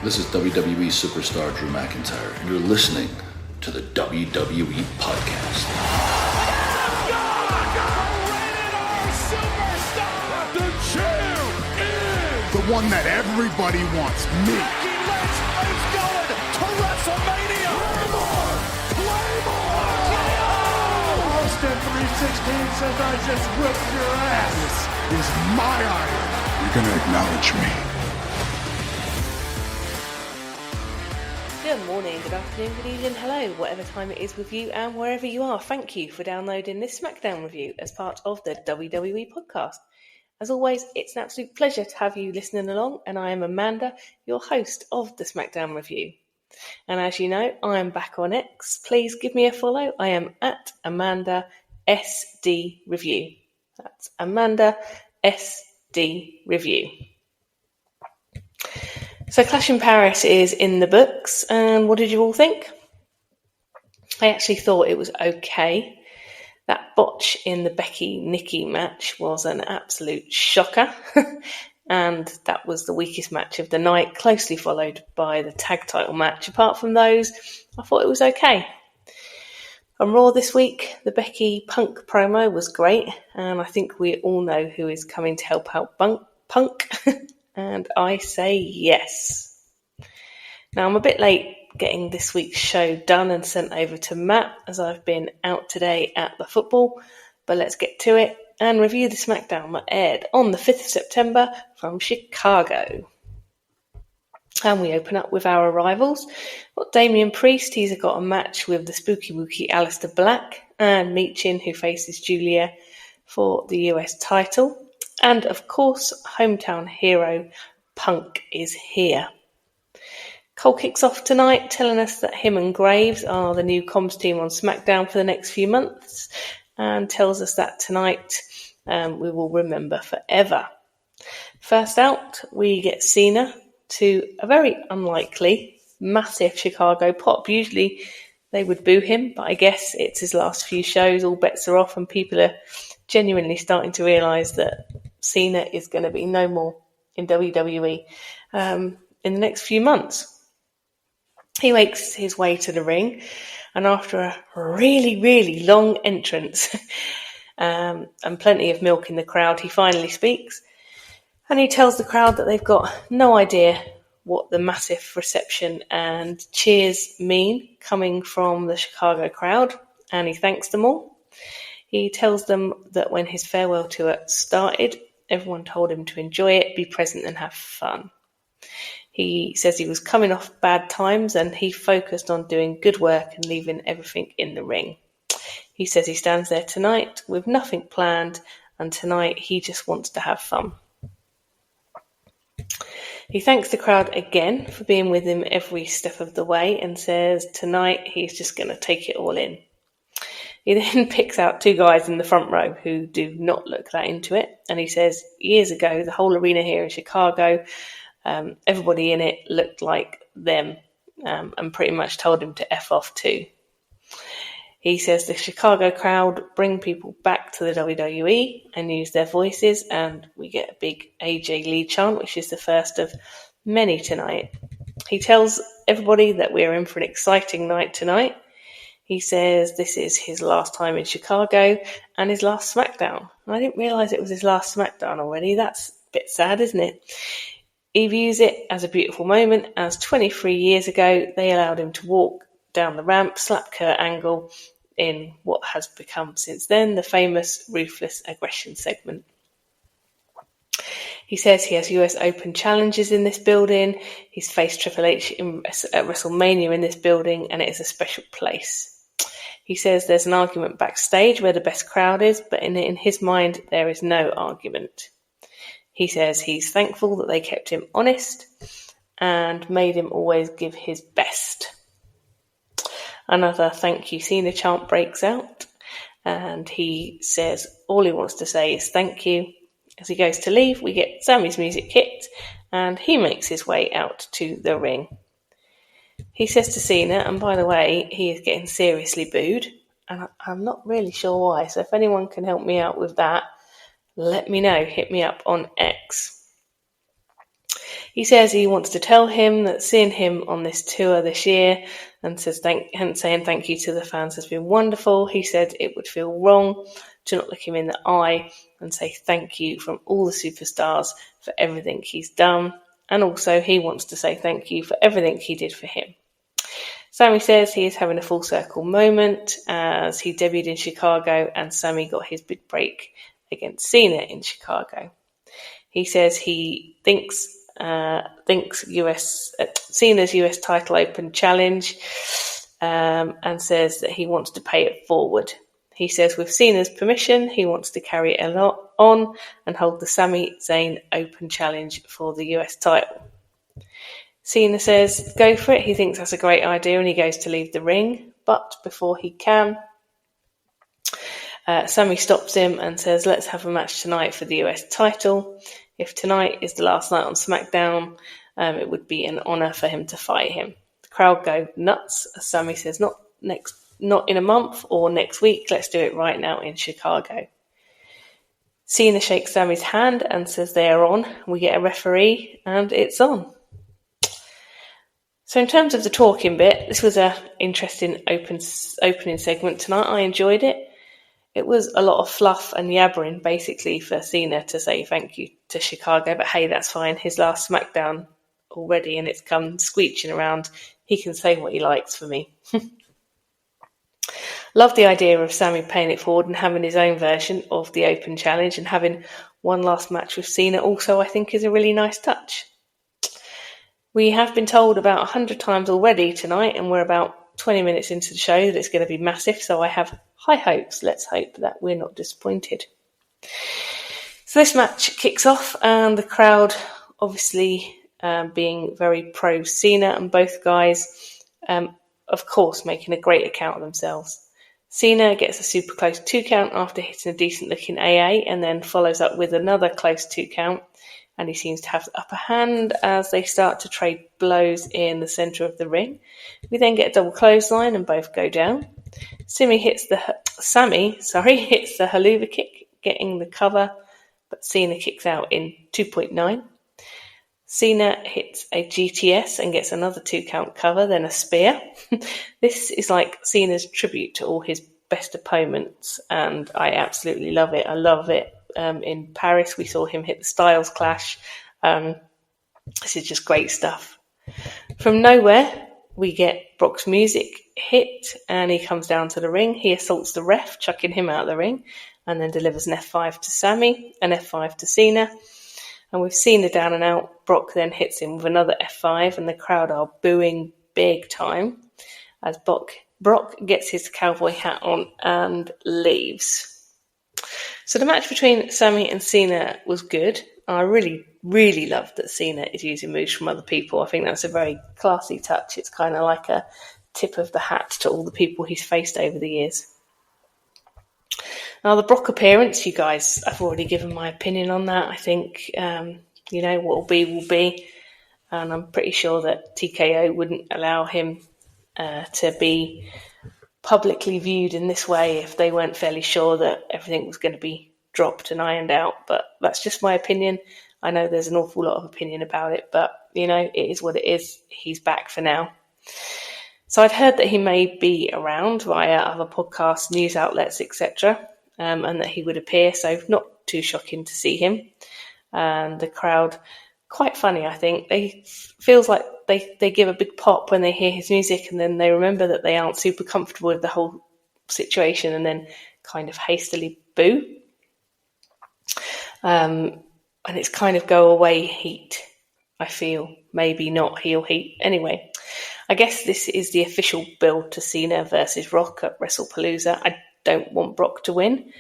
This is WWE superstar Drew McIntyre, and you're listening to the WWE Podcast. The champ is the one that everybody wants, me. It's going to WrestleMania. Claymore! Austin 316 says I just whipped your ass. This is my iron. You're going to acknowledge me. Good morning, good afternoon, good evening, hello, whatever time it is with you and wherever you are. Thank you for downloading this SmackDown review as part of the WWE podcast. As always, it's an absolute pleasure to have you listening along, and I am Amanda, your host of the SmackDown review. And as you know, I am back on X. Please give me a follow. I am at Amanda SD Review. That's Amanda SD Review. So Clash in Paris is in the books, and what did you all think? I actually thought it was okay. That botch in the Becky-Nikki match was an absolute shocker, and that was the weakest match of the night, closely followed by the tag title match. Apart from those, I thought it was okay. On Raw this week, the Becky Punk promo was great, and I think we all know who is coming to help out Punk. And I say yes. Now, I'm a bit late getting this week's show done and sent over to Matt, as I've been out today at the football. But let's get to it and review the SmackDown that aired on the 5th of September from Chicago. And we open up with our arrivals. Got Damian Priest, he's got a match with the spooky wookie Aleister Black, and Michin, who faces Julia for the US title. And, of course, hometown hero Punk is here. Cole kicks off tonight, telling us that him and Graves are the new comms team on SmackDown for the next few months, and tells us that tonight we will remember forever. First out, we get Cena to a very unlikely, massive Chicago pop. Usually they would boo him, but I guess it's his last few shows, all bets are off, and people are genuinely starting to realise that Cena is going to be no more in WWE in the next few months. He makes his way to the ring, and after a really, really long entrance and plenty of milk in the crowd, he finally speaks, and he tells the crowd that they've got no idea what the massive reception and cheers mean coming from the Chicago crowd, and he thanks them all. He tells them that when his farewell tour started, everyone told him to enjoy it, be present and have fun. He says he was coming off bad times and he focused on doing good work and leaving everything in the ring. He says he stands there tonight with nothing planned, and tonight he just wants to have fun. He thanks the crowd again for being with him every step of the way and says tonight he's just going to take it all in. He then picks out two guys in the front row who do not look that into it, and he says years ago the whole arena here in Chicago, everybody in it looked like them, and pretty much told him to F off too. He says the Chicago crowd bring people back to the WWE and use their voices, and we get a big AJ Lee chant, which is the first of many tonight. He tells everybody that we're in for an exciting night tonight. He says this is his last time in Chicago and his last SmackDown. I didn't realise it was his last SmackDown already. That's a bit sad, isn't it? He views it as a beautiful moment, as 23 years ago they allowed him to walk down the ramp, slap Kurt Angle in what has become since then the famous Ruthless Aggression segment. He says he has US Open challenges in this building. He's faced Triple H at WrestleMania in this building, and it is a special place. He says there's an argument backstage where the best crowd is, but in his mind there is no argument. He says he's thankful that they kept him honest and made him always give his best. Another thank you Cena chant breaks out, and he says all he wants to say is thank you. As he goes to leave, we get Sami's music hit, and he makes his way out to the ring. He says to Cena, and by the way, he is getting seriously booed, and I'm not really sure why, so if anyone can help me out with that, let me know. Hit me up on X. He says he wants to tell him that seeing him on this tour this year and saying thank you to the fans has been wonderful. He said it would feel wrong to not look him in the eye and say thank you from all the superstars for everything he's done. And also he wants to say thank you for everything he did for him. Sami says he is having a full circle moment as he debuted in Chicago and Sami got his big break against Cena in Chicago. He says he thinks Cena's US title open challenge and says that he wants to pay it forward. He says with Cena's permission, he wants to carry it on and hold the Sami Zayn open challenge for the US title. Cena says go for it. He thinks that's a great idea and he goes to leave the ring. But before he can, Sami stops him and says, let's have a match tonight for the US title. If tonight is the last night on SmackDown, it would be an honour for him to fight him. The crowd go nuts as Sami says, not in a month or next week, let's do it right now in Chicago. Cena shakes Sami's hand and says they are on. We get a referee and it's on. So in terms of the talking bit, this was an interesting opening segment tonight. I enjoyed it. It was a lot of fluff and yabbering, basically, for Cena to say thank you to Chicago. But hey, that's fine. His last SmackDown already, and it's come screeching around. He can say what he likes for me. Love the idea of Sami paying it forward and having his own version of the Open Challenge and having one last match with Cena also, I think, is a really nice touch. We have been told about 100 times already tonight, and we're about 20 minutes into the show that it's going to be massive, so I have high hopes. Let's hope that we're not disappointed. So this match kicks off, and the crowd obviously being very pro Cena, and both guys, of course, making a great account of themselves. Cena gets a super close 2 count after hitting a decent looking AA, and then follows up with another close 2 count. And he seems to have the upper hand as they start to trade blows in the centre of the ring. We then get a double clothesline and both go down. Sami hits the haluva kick, getting the cover, but Cena kicks out in 2.9. Cena hits a GTS and gets another 2 count cover, then a spear. This is like Cena's tribute to all his best opponents, and I absolutely love it. I love it. In Paris, we saw him hit the Styles Clash. This is just great stuff. From nowhere, we get Brock's music hit, and he comes down to the ring. He assaults the ref, chucking him out of the ring, and then delivers an F5 to Sami, an F5 to Cena. And with Cena down and out, Brock then hits him with another F5, and the crowd are booing big time as Brock gets his cowboy hat on and leaves. So the match between Sami and Cena was good. I really, really love that Cena is using moves from other people. I think that's a very classy touch. It's kind of like a tip of the hat to all the people he's faced over the years. Now, the Brock appearance, you guys, I've already given my opinion on that. I think, what will be. And I'm pretty sure that TKO wouldn't allow him to be publicly viewed in this way if they weren't fairly sure that everything was going to be dropped and ironed out. But that's just my opinion. I know there's an awful lot of opinion about it, but it is what it is. He's back for now. So I'd heard that he may be around via other podcasts, news outlets, etc., and that he would appear, so not too shocking to see him. And the crowd, quite funny, I think. Feels like they give a big pop when they hear his music, and then they remember that they aren't super comfortable with the whole situation and then kind of hastily boo. And it's kind of go away heat, I feel. Maybe not heel heat. Anyway, I guess this is the official build to Cena versus Rock at WrestlePalooza. I don't want Brock to win.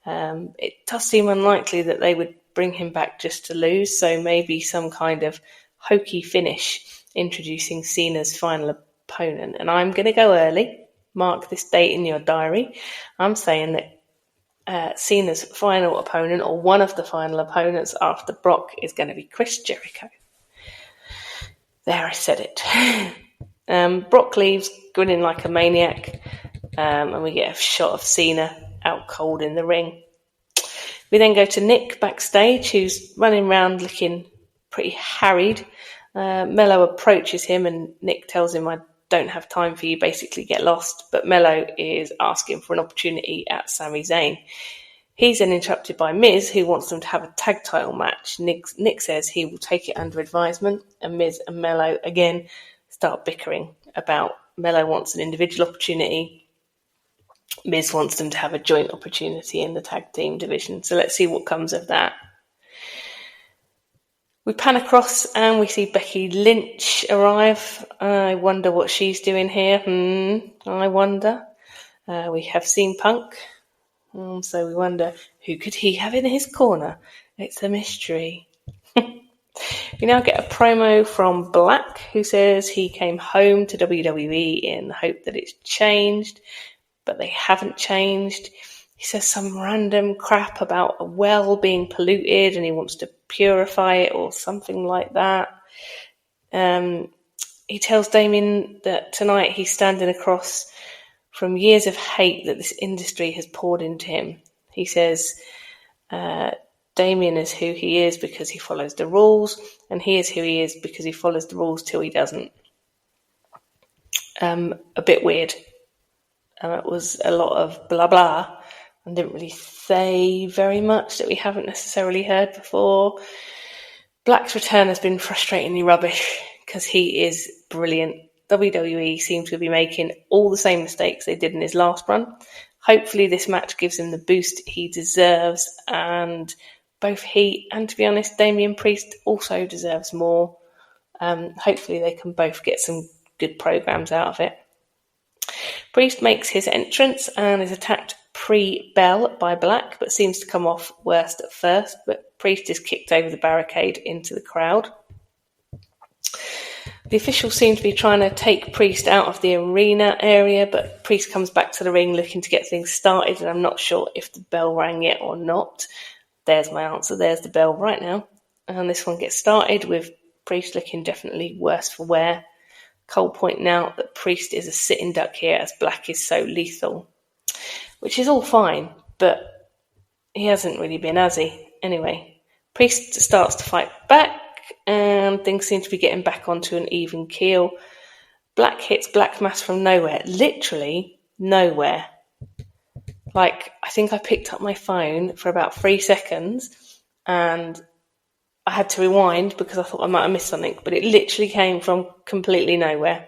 It does seem unlikely that they would bring him back just to lose, so maybe some kind of hokey finish introducing Cena's final opponent. And I'm going to go early. Mark this date in your diary. I'm saying that Cena's final opponent, or one of the final opponents after Brock, is going to be Chris Jericho. There, I said it. Brock leaves, grinning like a maniac, and we get a shot of Cena out cold in the ring. We then go to Nick backstage, who's running around looking pretty harried. Mello approaches him and Nick tells him, I don't have time for you, basically get lost. But Mello is asking for an opportunity at Sami Zayn. He's then interrupted by Miz, who wants them to have a tag title match. Nick says he will take it under advisement, and Miz and Mello again start bickering about Mello wants an individual opportunity. Miz wants them to have a joint opportunity in the tag team division. So let's see what comes of that. We pan across and we see Becky Lynch arrive. I wonder what she's doing here. I wonder. We have seen Punk. So we wonder, who could he have in his corner? It's a mystery. We now get a promo from Black, who says he came home to WWE in the hope that it's changed, but they haven't changed. He says some random crap about a well being polluted and he wants to purify it or something like that. He tells Damien that tonight he's standing across from years of hate that this industry has poured into him. He says Damien is who he is because he follows the rules, and he is who he is because he follows the rules till he doesn't. A bit weird. It was a lot of blah blah and didn't really say very much that we haven't necessarily heard before. Black's return has been frustratingly rubbish because he is brilliant. WWE seems to be making all the same mistakes they did in his last run. Hopefully this match gives him the boost he deserves, and both he and, to be honest, Damian Priest also deserves more. Hopefully they can both get some good programs out of it. Priest makes his entrance and is attacked pre-bell by Black, but seems to come off worst at first. But Priest is kicked over the barricade into the crowd. The officials seem to be trying to take Priest out of the arena area, but Priest comes back to the ring looking to get things started, and I'm not sure if the bell rang yet or not. There's my answer. There's the bell right now. And this one gets started with Priest looking definitely worse for wear. Cole pointing out that Priest is a sitting duck here as Black is so lethal, which is all fine, but he hasn't really been, has he? Anyway, Priest starts to fight back, and things seem to be getting back onto an even keel. Black hits Black Mass from nowhere, literally nowhere. Like, I think I picked up my phone for about 3 seconds and I had to rewind because I thought I might have missed something, but it literally came from completely nowhere.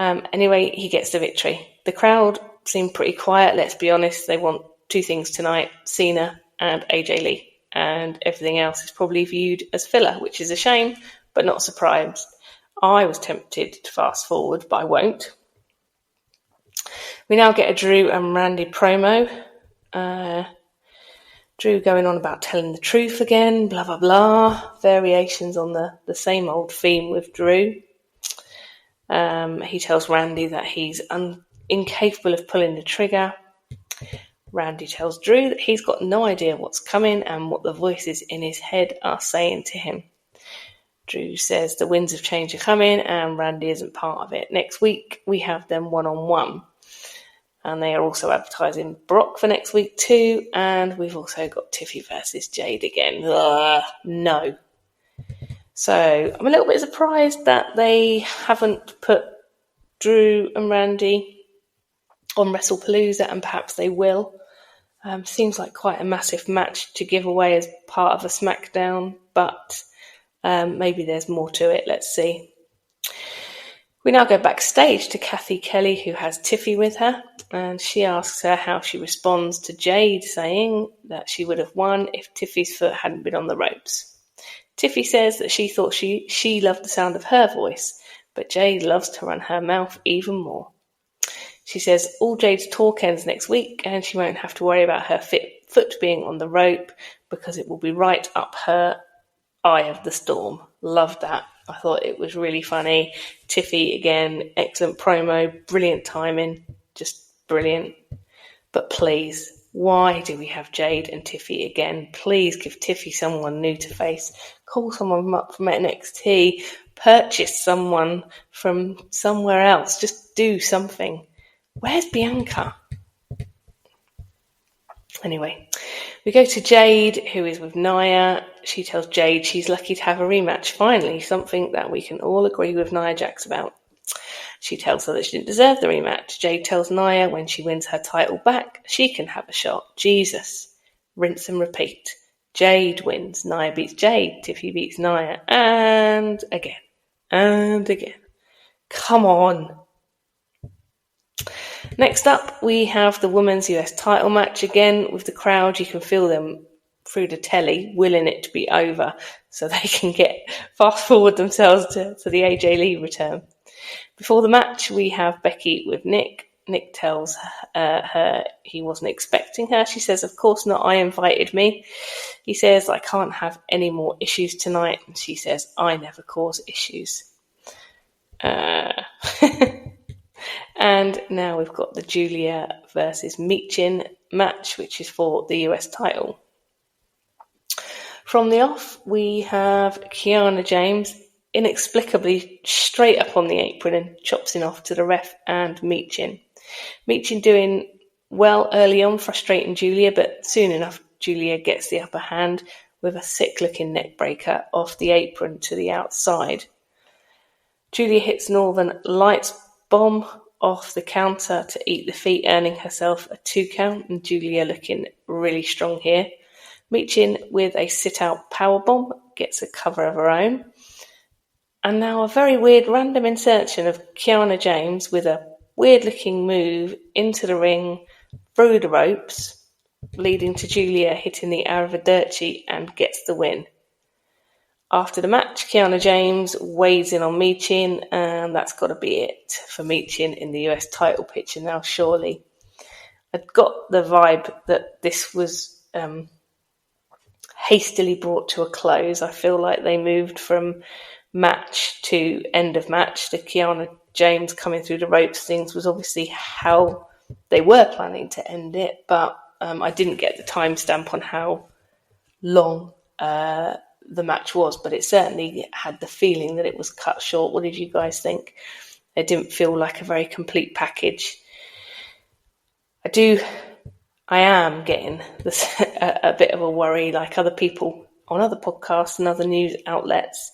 Anyway, he gets the victory. The crowd seem pretty quiet, let's be honest. They want two things tonight, Cena and AJ Lee. And everything else is probably viewed as filler, which is a shame, but not surprised. I was tempted to fast forward, but I won't. We now get a Drew and Randy promo. Drew going on about telling the truth again, blah, blah, blah. Variations on the same old theme with Drew. He tells Randy that he's incapable of pulling the trigger. Randy tells Drew that he's got no idea what's coming and what the voices in his head are saying to him. Drew says the winds of change are coming and Randy isn't part of it. Next week, we have them one-on-one. And they are also advertising Brock for next week too. And we've also got Tiffy versus Jade again. No. So I'm a little bit surprised that they haven't put Drew and Randy on WrestlePalooza, and perhaps they will. Seems like quite a massive match to give away as part of a SmackDown, but maybe there's more to it. Let's see. We now go backstage to Kathy Kelly, who has Tiffy with her, and she asks her how she responds to Jade saying that she would have won if Tiffy's foot hadn't been on the ropes. Tiffy says that she thought she loved the sound of her voice, but Jade loves to run her mouth even more. She says all Jade's talk ends next week and she won't have to worry about her foot being on the rope because it will be right up her eye of the storm. Loved that. I thought it was really funny. Tiffy, again, excellent promo, brilliant timing, just brilliant. But please, why do we have Jade and Tiffy again? Please give Tiffy someone new to face. Call someone up from NXT. Purchase someone from somewhere else. Just do something. Where's Bianca? Anyway, we go to Jade, who is with Nia. She tells Jade she's lucky to have a rematch, finally, something that we can all agree with Nia Jax about. She tells her that she didn't deserve the rematch. Jade tells Nia when she wins her title back, she can have a shot. Jesus. Rinse and repeat. Jade wins. Nia beats Jade. Tiffy beats Nia. And again. And again. Come on. Next up, we have the Women's US title match. Again, with the crowd, you can feel them through the telly, willing it to be over so they can fast forward themselves to the AJ Lee return. Before the match, we have Becky with Nick. Nick tells her he wasn't expecting her. She says, of course not, I invited me. He says, I can't have any more issues tonight. And she says, I never cause issues. And now we've got the Julia versus Michin match, which is for the US title. From the off, we have Kiana James inexplicably straight up on the apron and chops it off to the ref and Michin. Michin doing well early on, frustrating Julia, but soon enough Julia gets the upper hand with a sick-looking neck breaker off the apron to the outside. Julia hits Northern Lights bomb off the counter to eat the feet, earning herself a 2 count, and Julia looking really strong here. Michin with a sit-out powerbomb gets a cover of her own. And now a very weird random insertion of Kiana James with a weird-looking move into the ring through the ropes, leading to Julia hitting the Arrivederci and gets the win. After the match, Kiana James weighs in on Michin, and that's got to be it for Michin in the US title picture now, surely. I'd got the vibe that this was hastily brought to a close. I feel like they moved from match to end of match. The Kiana James coming through the ropes things was obviously how they were planning to end it, but I didn't get the timestamp on how long the match was, but it certainly had the feeling that it was cut short. What did you guys think? It didn't feel like a very complete package. I am getting this, a bit of a worry, like other people on other podcasts and other news outlets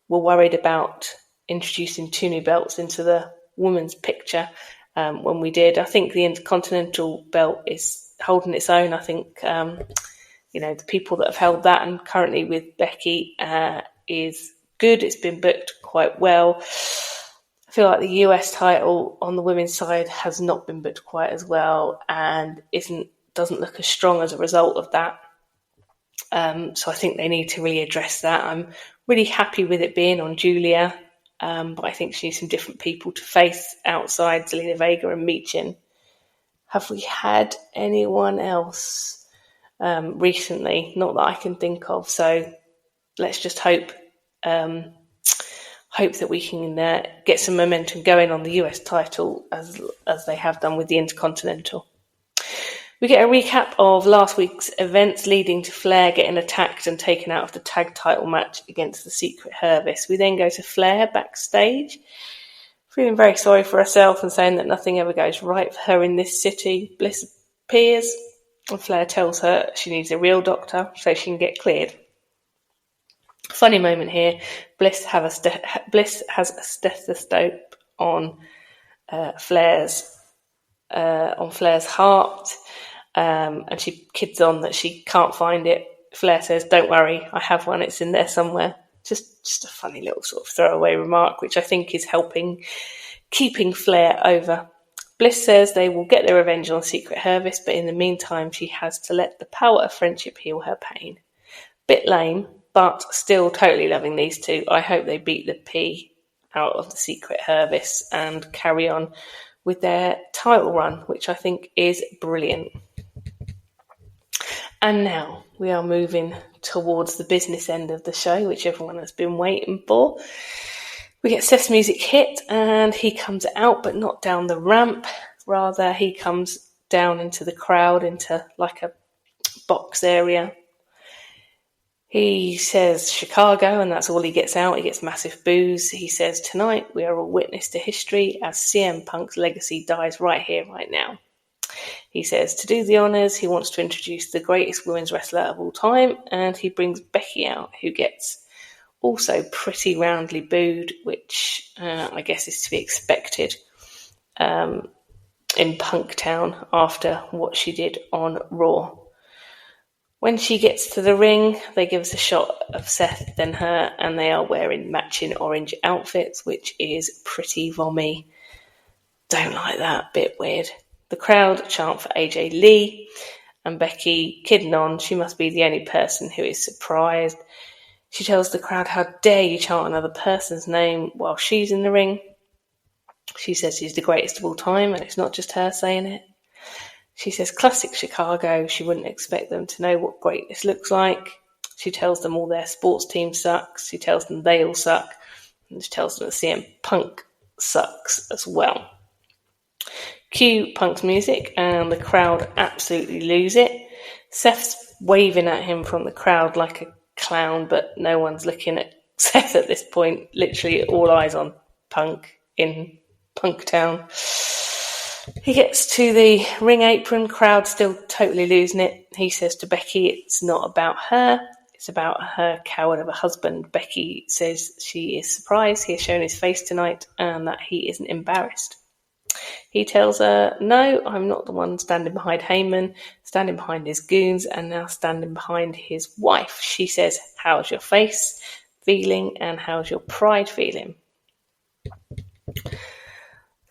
were worried about introducing 2 new belts into the women's picture when we did. I think the Intercontinental belt is holding its own. I think the people that have held that and currently with Becky is good. It's been booked quite well. I feel like the US title on the women's side has not been booked quite as well and doesn't look as strong as a result of that. So I think they need to really address that. I'm really happy with it being on Julia, but I think she needs some different people to face outside Zelina Vega and Michin. Have we had anyone else recently? Not that I can think of. So let's just hope that we can get some momentum going on the US title as they have done with the Intercontinental. We get a recap of last week's events leading to Flair getting attacked and taken out of the tag title match against the Secret Service. We then go to Flair backstage, feeling very sorry for herself and saying that nothing ever goes right for her in this city. Bliss appears and Flair tells her she needs a real doctor so she can get cleared. Funny moment here. Bliss has a stethoscope on Flair's heart, and she kids on that she can't find it. Flair says, "Don't worry, I have one. It's in there somewhere." Just a funny little sort of throwaway remark, which I think is keeping Flair over. Bliss says they will get their revenge on Secret Service, but in the meantime, she has to let the power of friendship heal her pain. Bit lame, but still totally loving these two. I hope they beat the P out of the Secret Service and carry on with their title run, which I think is brilliant. And now we are moving towards the business end of the show, which everyone has been waiting for. We get Seth's music hit and he comes out, but not down the ramp. Rather, he comes down into the crowd, into like a box area. He says Chicago, and that's all he gets out. He gets massive boos. He says, tonight we are a witness to history as CM Punk's legacy dies right here, right now. He says to do the honours, he wants to introduce the greatest women's wrestler of all time, and he brings Becky out, who gets also pretty roundly booed, which I guess is to be expected in Punktown after what she did on Raw. When she gets to the ring, they give us a shot of Seth, then her, and they are wearing matching orange outfits, which is pretty vommy. Don't like that, bit weird. The crowd chant for AJ Lee, and Becky, kidding on, she must be the only person who is surprised. She tells the crowd, how dare you chant another person's name while she's in the ring. She says she's the greatest of all time, and it's not just her saying it. She says, classic Chicago, she wouldn't expect them to know what greatness looks like. She tells them all their sports team sucks. She tells them they all suck. And she tells them that CM Punk sucks as well. Cue Punk's music, and the crowd absolutely lose it. Seth's waving at him from the crowd like a clown, but no one's looking at Seth at this point. Literally all eyes on Punk in Punktown. He gets to the ring apron, crowd still totally losing it. He says to Becky it's not about her, it's about her coward of a husband. Becky says she is surprised he has shown his face tonight and that he isn't embarrassed. He tells her, no, I'm not the one standing behind Heyman, standing behind his goons, and now standing behind his wife. She says, how's your face feeling and how's your pride feeling?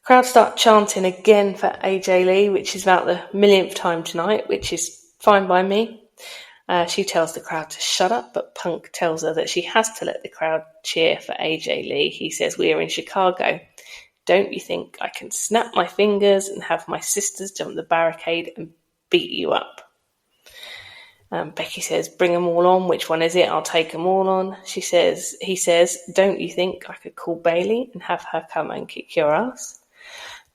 Crowd start chanting again for AJ Lee, which is about the millionth time tonight, which is fine by me. She tells the crowd to shut up, but Punk tells her that she has to let the crowd cheer for AJ Lee. He says, we are in Chicago. Don't you think I can snap my fingers and have my sisters jump the barricade and beat you up? Becky says, bring them all on. Which one is it? I'll take them all on. He says, don't you think I could call Bayley and have her come and kick your ass?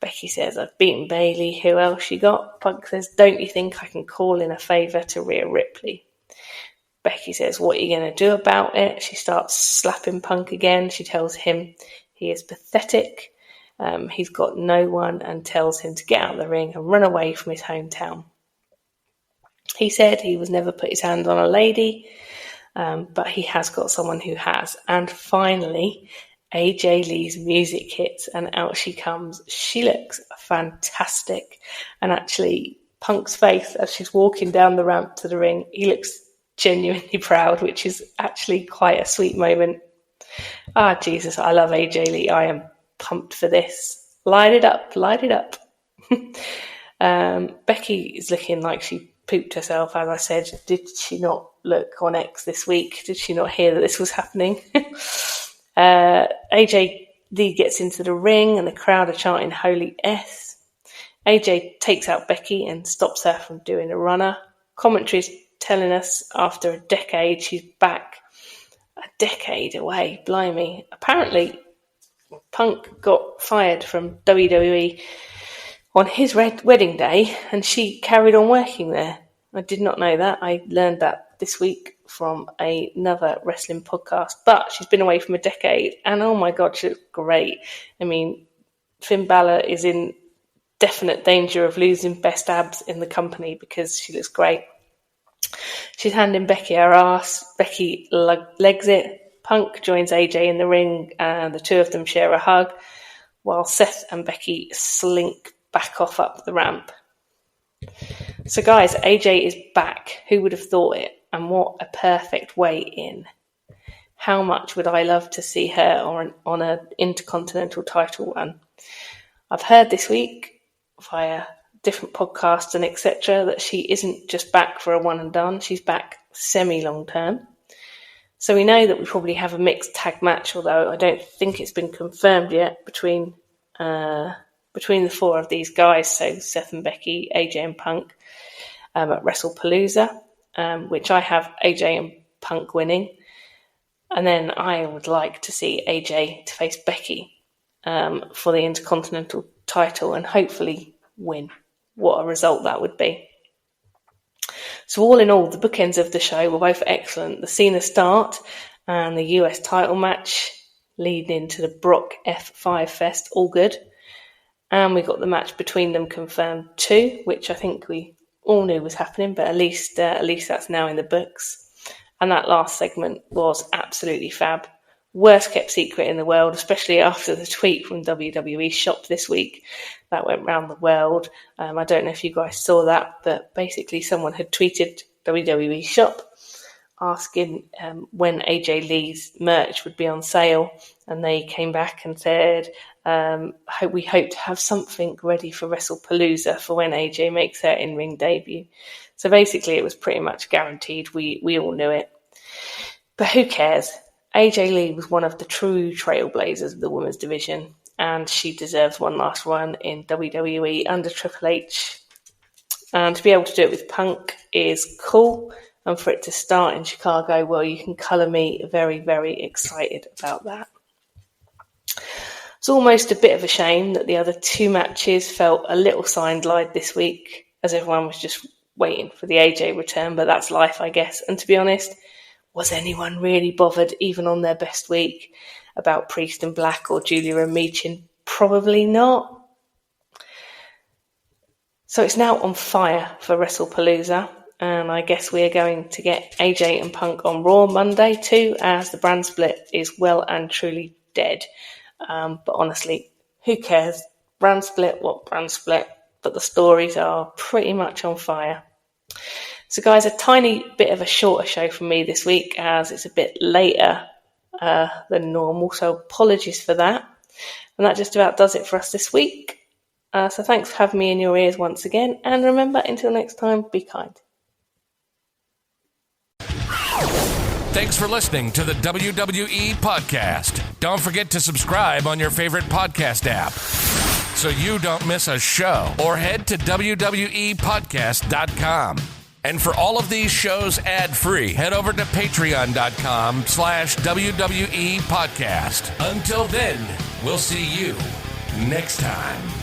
Becky says, I've beaten Bayley. Who else you got? Punk says, don't you think I can call in a favour to Rhea Ripley? Becky says, what are you going to do about it? She starts slapping Punk again. She tells him he is pathetic. He's got no one, and tells him to get out of the ring and run away from his hometown. He said he was never put his hand on a lady, but he has got someone who has. And finally, AJ Lee's music hits and out she comes. She looks fantastic. And actually, Punk's face as she's walking down the ramp to the ring, he looks genuinely proud, which is actually quite a sweet moment. Ah, Jesus, I love AJ Lee. I am pumped for this. Light it up, light it up. Becky is looking like she pooped herself, as I said. Did she not look on X this week? Did she not hear that this was happening? AJ Lee gets into the ring and the crowd are chanting Holy S. AJ takes out Becky and stops her from doing a runner. Commentary's telling us after a decade she's back. A decade away, blimey. Apparently Punk got fired from WWE on his wedding day and she carried on working there. I did not know that. I learned that this week from another wrestling podcast. But she's been away from a decade and oh my God, she looks great. I mean, Finn Balor is in definite danger of losing best abs in the company because she looks great. She's handing Becky her ass. Becky legs it. Punk joins AJ in the ring and the two of them share a hug while Seth and Becky slink back off up the ramp. So guys, AJ is back. Who would have thought it? And what a perfect way in. How much would I love to see her on an Intercontinental title run? I've heard this week via different podcasts and etc. that she isn't just back for a one and done. She's back semi-long term. So we know that we probably have a mixed tag match, although I don't think it's been confirmed yet between the four of these guys, so Seth and Becky, AJ and Punk, at WrestlePalooza, which I have AJ and Punk winning. And then I would like to see AJ to face Becky for the Intercontinental title and hopefully win. What a result that would be. So all in all, the bookends of the show were both excellent. The Cena start and the US title match leading into the Brock F5 Fest, all good. And we got the match between them confirmed too, which I think we all knew was happening, but at least that's now in the books. And that last segment was absolutely fab. Worst kept secret in the world, especially after the tweet from WWE Shop this week that went round the world. I don't know if you guys saw that, but basically someone had tweeted WWE Shop asking when AJ Lee's merch would be on sale, and they came back and said, we hope to have something ready for WrestlePalooza for when AJ makes her in-ring debut. So basically it was pretty much guaranteed. We all knew it. But who cares? AJ Lee was one of the true trailblazers of the women's division, and she deserves one last run in WWE under Triple H. And to be able to do it with Punk is cool, and for it to start in Chicago, well, you can colour me very, very excited about that. It's almost a bit of a shame that the other two matches felt a little sidelined this week, as everyone was just waiting for the AJ return, but that's life, I guess. And to be honest, was anyone really bothered, even on their best week, about Priest and Black or Julia and Meechin? Probably not. So it's now on fire for WrestlePalooza, and I guess we are going to get AJ and Punk on Raw Monday too, as the brand split is well and truly dead. But honestly, who cares? Brand split, what brand split? But the stories are pretty much on fire. So guys, a tiny bit of a shorter show from me this week, as it's a bit later than normal, so apologies for that. And that just about does it for us this week. So thanks for having me in your ears once again, and remember, until next time, be kind. Thanks for listening to the WWE Podcast. Don't forget to subscribe on your favorite podcast app so you don't miss a show, or head to WWEpodcast.com. And for all of these shows ad-free, head over to patreon.com/WWE Podcast. Until then, we'll see you next time.